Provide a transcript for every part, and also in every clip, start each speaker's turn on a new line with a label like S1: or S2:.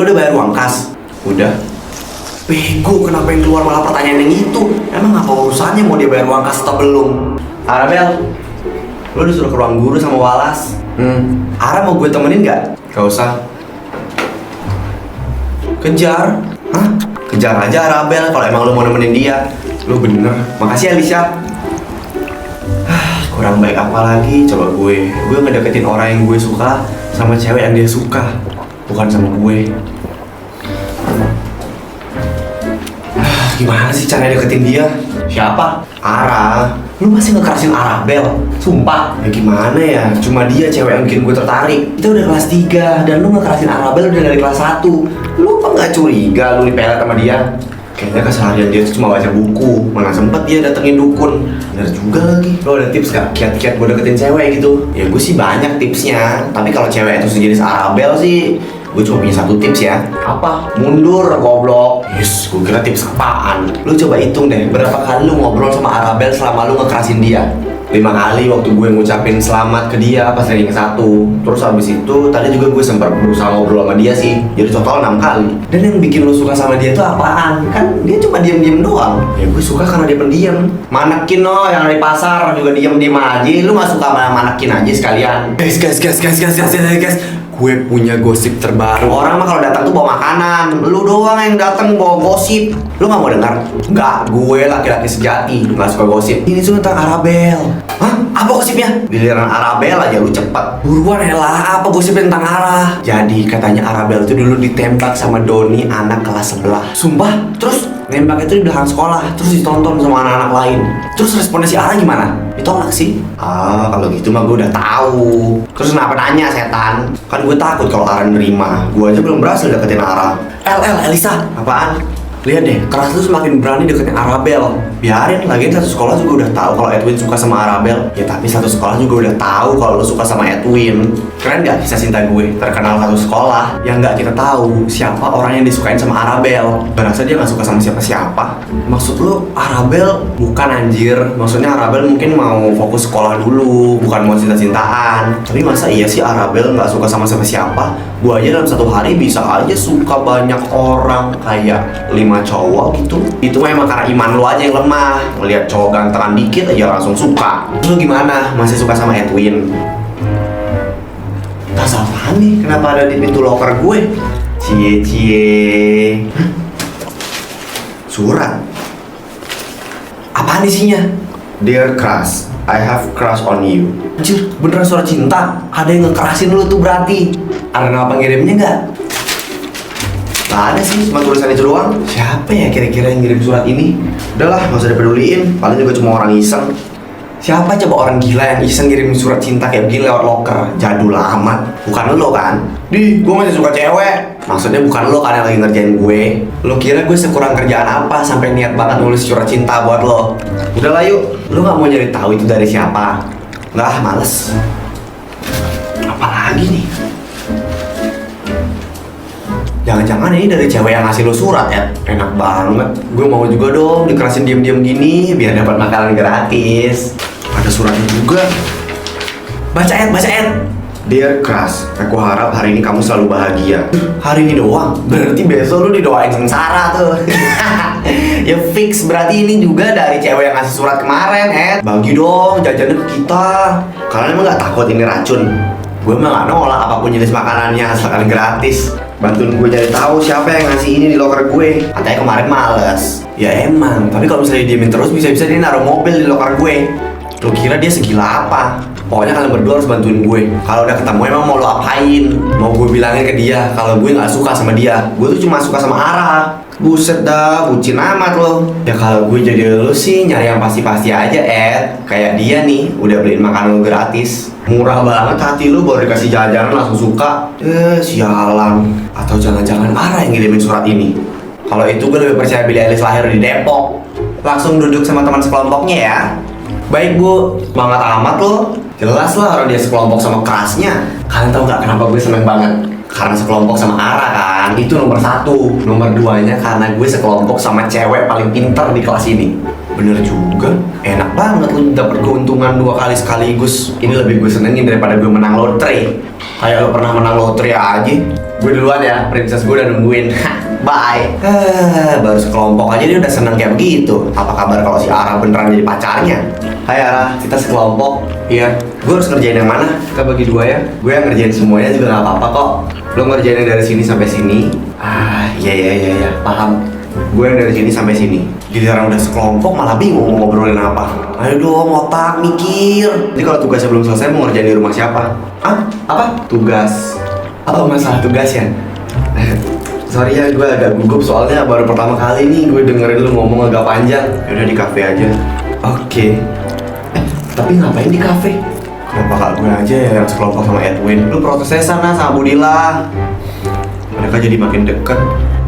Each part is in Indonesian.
S1: Lu udah bayar uang kas? Udah. Bego, kenapa yang keluar malah pertanyaan yang itu? Emang apa urusannya mau dia bayar uang kas atau belum? Arabel, lu udah suruh ke ruang guru sama Walas. Ara mau gue temenin gak? Gak usah. Kejar? Hah? Kejar aja Arabel kalau emang lu mau nemenin dia. Lu bener. Makasih Alicia. Kurang baik apa lagi coba gue ngedeketin orang yang gue suka sama cewek yang dia suka, bukan sama gue. Gimana sih cara deketin dia? Siapa? Ara. Lu masih ngekerasin Arabel? Sumpah. Ya gimana ya? Cuma dia cewek yang bikin gue tertarik. Kita udah kelas 3 dan lu ngekerasin Arabel udah dari kelas 1. Lu apa nggak curiga lu dipelet sama dia? Kayaknya keseharian dia tuh cuma baca buku, mana sempet dia datengin dukun. Bener juga lagi. Lo ada tips gak? Kiat-kiat gue deketin cewek gitu? Ya gue sih banyak tipsnya. Tapi kalau cewek itu sejenis Arabel sih, gue cuma punya satu tips ya. Apa? Mundur, goblok. Yes, gue kira tips apaan. Lu coba hitung deh, berapa kali lu ngobrol sama Arabel selama lu ngekerasin dia? 5 kali waktu gue ngucapin selamat ke dia pas ranking 1. Terus habis itu tadi juga gue sempat berusaha ngobrol sama dia sih. Jadi total 6 kali. Dan yang bikin lu suka sama dia tuh apaan? Kan dia cuma diem-diem doang. Ya gue suka karena dia pendiam. Manekin no yang dari pasar juga diem-diem aja. Lu gak suka sama manekin aja sekalian. Guys. Gue punya gosip terbaru. Orang mah kalau datang tuh bawa makanan. Lu doang yang datang bawa gosip. Lu nggak mau dengar? Enggak, gue laki-laki sejati nggak suka gosip. Ini tuh tentang Arabel. Hah? Apa gosipnya? Giliran Arabel aja lu cepet. Buruan elah, apa gosip tentang Ara? Jadi katanya Arabel tuh dulu ditembak sama Doni anak kelas sebelah. Sumpah? Terus nembak itu di belakang sekolah, terus ditonton sama anak-anak lain. Terus responnya si Ara gimana? Ditolak sih. Kalau gitu mah gue udah tahu. Terus kenapa nanya setan? Kan gue takut kalau Ara nerima. Gue aja belum berhasil deketin Ara. Elisa. Apaan? Lihat deh, keras lu semakin berani deketin Arabel. Biarin, lagian satu sekolah juga udah tahu kalau Edwin suka sama Arabel. Ya tapi satu sekolah juga udah tahu kalau lu suka sama Edwin. Keren gak kisah cinta gue? Terkenal satu sekolah. Yang gak kita tahu siapa orang yang disukain sama Arabel. Berasa dia gak suka sama siapa-siapa. Maksud lu Arabel bukan anjir. Maksudnya Arabel mungkin mau fokus sekolah dulu, bukan mau cinta-cintaan. Tapi masa iya sih Arabel gak suka sama siapa-siapa? Gue aja dalam satu hari bisa aja suka banyak orang, kayak 5 cowok gitu. Itu memang karena iman lu aja yang lemah. Ngeliat cowok gantengan dikit aja langsung suka. Terus lu gimana? Masih suka sama Edwin? Tas apaan nih? Kenapa ada di pintu loker gue? Cie. Surat. Apaan isinya? Dear Crush, I have crush on you. Anjir, beneran surat cinta? Ada yang ngekerasin lu tuh berarti. Ada nama pengirimnya nggak? Gak ada sih, cuma tulisan itu doang. Siapa ya kira-kira yang ngirim surat ini? Udahlah, gak usah dipeduliin. Paling juga cuma orang iseng. Siapa coba orang gila yang iseng ngirim surat cinta kayak begini lewat loker? Jadul amat. Bukan lo kan? Gue masih suka cewek. Maksudnya bukan lo kan yang lagi ngerjain gue. Lo kira gue sekurang kerjaan apa sampai niat banget nulis surat cinta buat lo? Udahlah yuk, lo gak mau nyari tahu itu dari siapa? Nggak, males. Apalagi nih? Jangan-jangan ini dari cewek yang ngasih lo surat ya? Enak banget. Gue mau juga dong dikerasin diem-diem gini biar dapat makanan gratis. Ada suratnya juga. Baca Ed. Dear Crush, aku harap hari ini kamu selalu bahagia. Hari ini doang? Berarti besok lu didoain sengsara tuh. Ya fix, berarti ini juga dari cewek yang ngasih surat kemarin, Ed. Bagi dong jajannya ke kita. Kalian emang gak takut ini racun? Gue mah gak nolak apapun jenis makanannya asalkan gratis. Bantuin gue cari tahu siapa yang ngasih ini di loker gue. Katanya kemarin males. Ya emang, tapi kalau misalnya diemin terus bisa-bisa dia naruh mobil di loker gue. Lo kira dia segila apa? Pokoknya kalian berdua harus bantuin gue. Kalau udah ketemu emang mau lo apain? Mau gue bilangin ke dia kalau gue nggak suka sama dia. Gue tuh cuma suka sama Ara. Buset dah, bucin amat lo. Ya kalau gue jadi lo sih nyari yang pasti-pasti aja, Ed. Kayak dia nih, udah beliin makanan lo gratis. Murah banget hati lu baru dikasih jajanan langsung suka. Sialan. Atau jangan-jangan Ara yang ngirimin surat ini. Kalau itu gue lebih percaya Billie Eilish lahir di Depok. Langsung duduk sama teman sekelompoknya ya. Baik bu, semangat amat lo. Jelas lah orang dia sekelompok sama kerasnya. Kalian tahu gak kenapa gue seneng banget? Karena sekelompok sama Ara kan, itu nomor 1. Nomor 2-nya karena gue sekelompok sama cewek paling pintar di kelas ini. Bener juga, enak banget lu dapet keuntungan 2 kali sekaligus. Ini lebih gue senengin daripada gue menang lotre. Kayak lo pernah menang lotre aja. Gue duluan ya, princess gue udah nungguin. Bye. Baru sekelompok aja dia udah seneng kayak begitu. Apa kabar kalau si Ara beneran jadi pacarnya? Hai Ara, kita sekelompok. Iya, gue harus ngerjain yang mana? Kita bagi dua ya. Gue yang ngerjain semuanya juga gak apa-apa kok. Lo ngerjain yang dari sini sampai sini. Iya, paham. Gue yang dari sini sampai sini. Giliran udah sekelompok malah bingung mau ngobrolin apa. Ayo dong, otak mikir. Jadi kalau tugasnya belum selesai mau ngerjain di rumah siapa? Apa? Tugas. Oh, masalah tugas ya? Sorry ya, gue agak gugup soalnya baru pertama kali nih gue dengerin lu ngomong agak panjang. Yaudah di kafe aja. Oke. Tapi ngapain di kafe? Kenapa gak gue aja ya yang sekelompok sama Edwin? Lu protesnya sana sama Budila. Mereka jadi makin deket.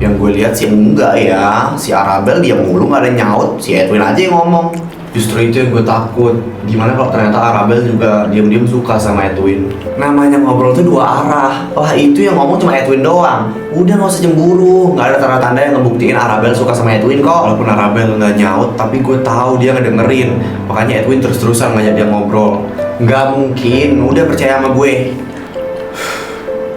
S1: Yang gue lihat sih enggak ya. Si Arabel dia mulu gak ada nyaut. Si Edwin aja yang ngomong. Justru itu yang gue takut. Gimana kalau ternyata Arabel juga diam-diam suka sama Edwin? Namanya ngobrol tuh dua arah. Lah itu yang ngomong cuma Edwin doang. Udah gak usah cemburu. Gak ada tanda-tanda yang ngebuktiin Arabel suka sama Edwin kok. Walaupun Arabel gak nyaut, tapi gue tahu dia ngedengerin. Makanya Edwin terus-terusan ngajak dia ngobrol. Gak mungkin. Udah percaya sama gue.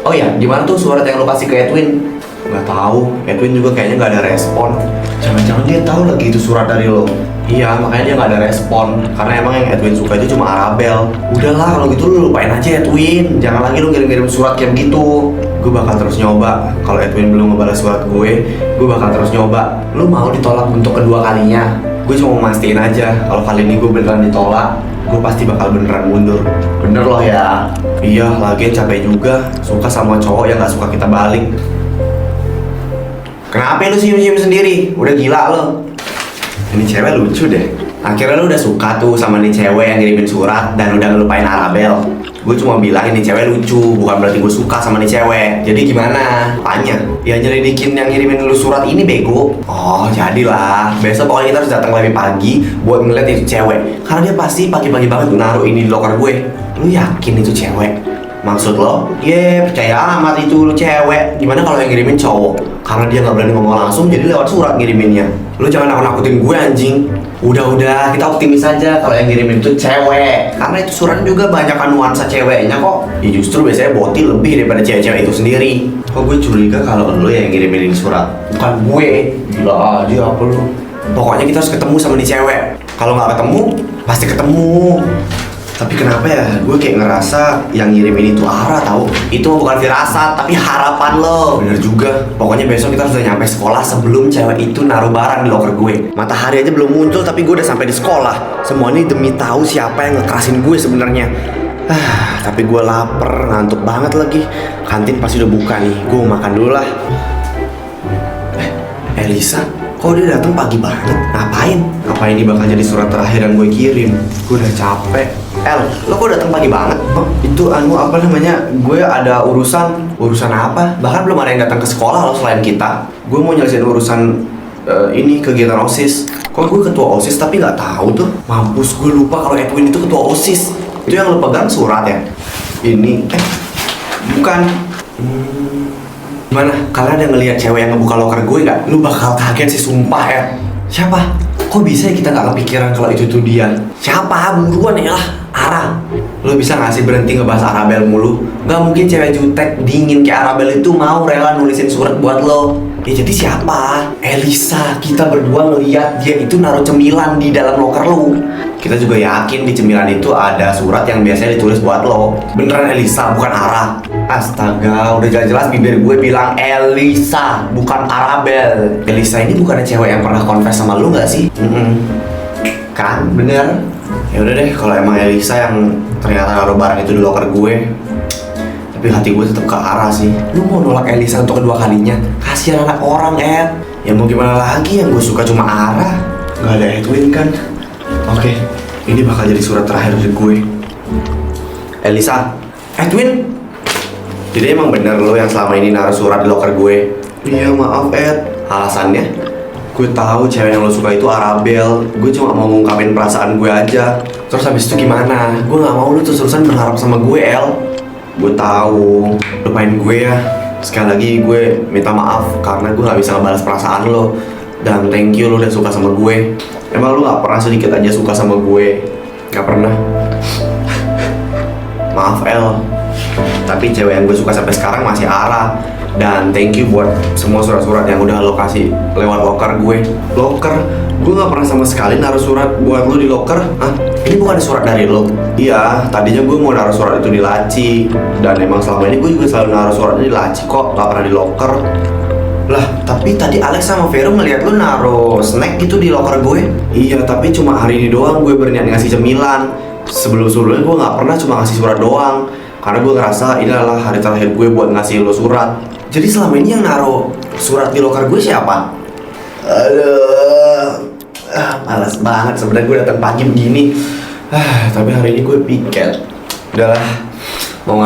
S1: Oh ya, gimana tuh surat yang lo kasih ke Edwin? Gak tahu. Edwin juga kayaknya gak ada respon. Jangan-jangan dia tahu lagi itu surat dari lo. Iya, makanya dia gak ada respon. Karena emang yang Edwin suka itu cuma Arabel. Udahlah, kalau gitu lu lupain aja Edwin. Jangan lagi lu ngirim-ngirim surat kayak gitu. Gue bakal terus nyoba. Kalau Edwin belum ngebalas surat gue bakal terus nyoba. Lu mau ditolak untuk kedua kalinya? Gue cuma mau mastiin aja. Kalau kali ini gue beneran ditolak, gue pasti bakal beneran mundur. Bener loh ya. Iya, lagian capek juga. Suka sama cowok yang gak suka kita balik. Kenapa lu senyum-senyum sendiri? Udah gila lo. Ini cewek lucu deh. Akhirnya lu udah suka tuh sama nih cewek yang ngirimin surat dan udah ngelupain Arabel. Gue cuma bilang ini cewek lucu, bukan berarti gue suka sama nih cewek. Jadi gimana? Tanya. Ya nyelidikin yang ngirimin lu surat ini bego. Oh jadilah. Besok pokoknya kita harus datang lebih pagi buat ngeliat itu cewek. Karena dia pasti pagi-pagi banget naruh ini di loker gue. Lu yakin itu cewek? Maksud lo? Percaya amat itu lu cewek. Gimana kalau yang ngirimin cowok? Karena dia nggak berani ngomong langsung, jadi lewat surat ngiriminnya. Lu jangan nakut-nakutin gue anjing. Udah, kita optimis aja kalau yang ngirimin itu cewek. Karena itu surat juga banyak nuansa ceweknya kok. Ya justru biasanya boti lebih daripada cewek-cewek itu sendiri. Kok gue curiga kalau lu yang ngirimin ini surat, bukan gue. Gila aja apa lu? Pokoknya kita harus ketemu sama nih cewek. Kalau nggak ketemu, pasti ketemu. Tapi kenapa ya, gue kayak ngerasa yang ngirimin itu Ara tau. Itu bukan firasat, tapi harapan lo. Bener juga. Pokoknya besok kita sudah nyampe sekolah sebelum cewek itu naruh barang di loker gue. Matahari aja belum muncul, tapi gue udah sampai di sekolah. Semua ini demi tahu siapa yang ngekerasin gue sebenarnya. Tapi gue lapar, ngantuk banget lagi. Kantin pasti udah buka nih, gue mau makan dulu lah. Elisa, kok dia datang pagi banget? Ngapain? Apa ini bakal jadi surat terakhir yang gue kirim? Gue udah capek. Lo kok datang pagi banget? Oh, itu apa namanya? Gue ada urusan. Urusan apa? Bahkan belum ada yang datang ke sekolah lo selain kita. Gue mau nyelesain urusan ini kegiatan OSIS. Kok gue ketua OSIS tapi nggak tahu tuh? Mampus, gue lupa kalau Edwin itu ketua OSIS. Itu yang lo pegang surat ya? Ini bukan. Gimana? Kalian ada ngelihat cewek yang ngebuka loker gue nggak? Lu bakal kaget sih sumpah ya. Siapa? Kok bisa ya kita nggak kepikiran kalau itu tuh dia? Siapa? Buruan ya lah. Ara, lo bisa gak sih berhenti ngebahas Arabel mulu? Gak mungkin cewek jutek dingin kayak Arabel itu mau rela nulisin surat buat lo. Ya jadi siapa? Elisa. Kita berdua ngeliat dia itu naruh cemilan di dalam loker lo. Kita juga yakin di cemilan itu ada surat yang biasanya ditulis buat lo. Beneran Elisa, bukan Ara. Astaga, udah jelas-jelas bibir gue bilang Elisa, bukan Arabel. Elisa ini bukannya cewek yang pernah confess sama lo gak sih? Kan, bener. Ya udah deh, kalau emang Elisa yang ternyata naruh barang itu di loker gue, tapi hati gue tetap ke Ara sih. Lu mau nolak Elisa untuk kedua kalinya? Kasihan anak orang, Ed. Ya mau gimana lagi, yang gue suka cuma Ara. Gak ada Edwin kan? Oke, ini bakal jadi surat terakhir dari gue. Elisa, Edwin. Jadi emang bener lo yang selama ini naruh surat di loker gue? Iya maaf Ed. Alasannya? Gue tahu cewek yang lo suka itu Arabel. Gue cuma mau ngungkapin perasaan gue aja. Terus habis itu gimana? Gue nggak mau lo terus-terusan berharap sama gue, El. Gue tahu. Lupain gue ya. Sekali lagi gue minta maaf karena gue nggak bisa ngebalas perasaan lo. Dan thank you lo udah suka sama gue. Emang lo nggak pernah sedikit aja suka sama gue? Nggak pernah. Maaf El. Tapi cewek yang gue suka sampai sekarang masih Ara. Dan thank you buat semua surat-surat yang udah lo kasih lewat locker gue. Locker? Gue gak pernah sama sekali naruh surat buat lo di locker. Hah? Ini bukan surat dari lo? Iya, tadinya gue mau naruh surat itu di laci. Dan emang selama ini gue juga selalu naruh suratnya di laci kok, gak pernah di locker. Lah, tapi tadi Alex sama Vero ngeliat lo naruh snack gitu di locker gue. Iya, tapi cuma hari ini doang gue berniat ngasih cemilan. Sebelum-sebelumnya gue gak pernah cuma ngasih surat doang. Karena gue ngerasa ini adalah hari terakhir gue buat ngasih lo surat. Jadi selama ini yang naruh surat di locker gue siapa? Aduh, malas banget sebenarnya gue datang pagi begini. Tapi hari ini gue piket. Udahlah, mau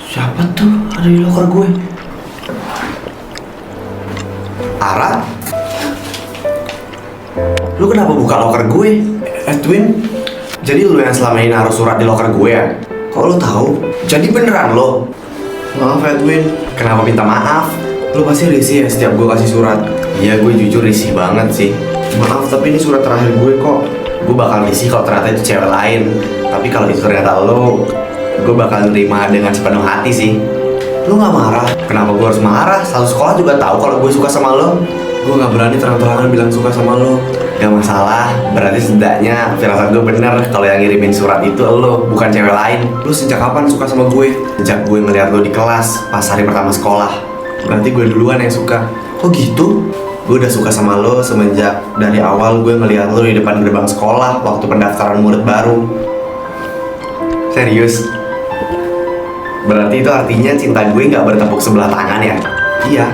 S1: siapa tuh ada di locker gue? Ara? Lu kenapa buka locker gue? Edwin? Jadi lu yang selama ini naruh surat di locker gue ya? Kok lu tahu? Jadi beneran lo? Maaf Edwin, kenapa minta maaf? Lu pasti risih ya setiap gue kasih surat. Iya, gue jujur risih banget sih. Maaf, tapi ini surat terakhir gue kok. Gue bakal risih kalau ternyata itu cewek lain. Tapi kalau itu ternyata lo, gue bakal nerima dengan sepenuh hati sih. Lu gak marah? Kenapa gue harus marah? Satu sekolah juga tahu kalau gue suka sama lo. Gue gak berani terang-terangan bilang suka sama lo. Gak masalah, berarti setidaknya firasat gue bener kalau yang ngirimin surat itu lo, bukan cewek lain. Lu sejak kapan suka sama gue? Sejak gue ngeliat lo di kelas, pas hari pertama sekolah. Berarti gue duluan yang suka. Oh gitu? Gue udah suka sama lo semenjak dari awal gue ngeliat lo di depan gerbang sekolah waktu pendaftaran murid baru. Serius? Berarti itu artinya cinta gue gak bertepuk sebelah tangan ya? Iya.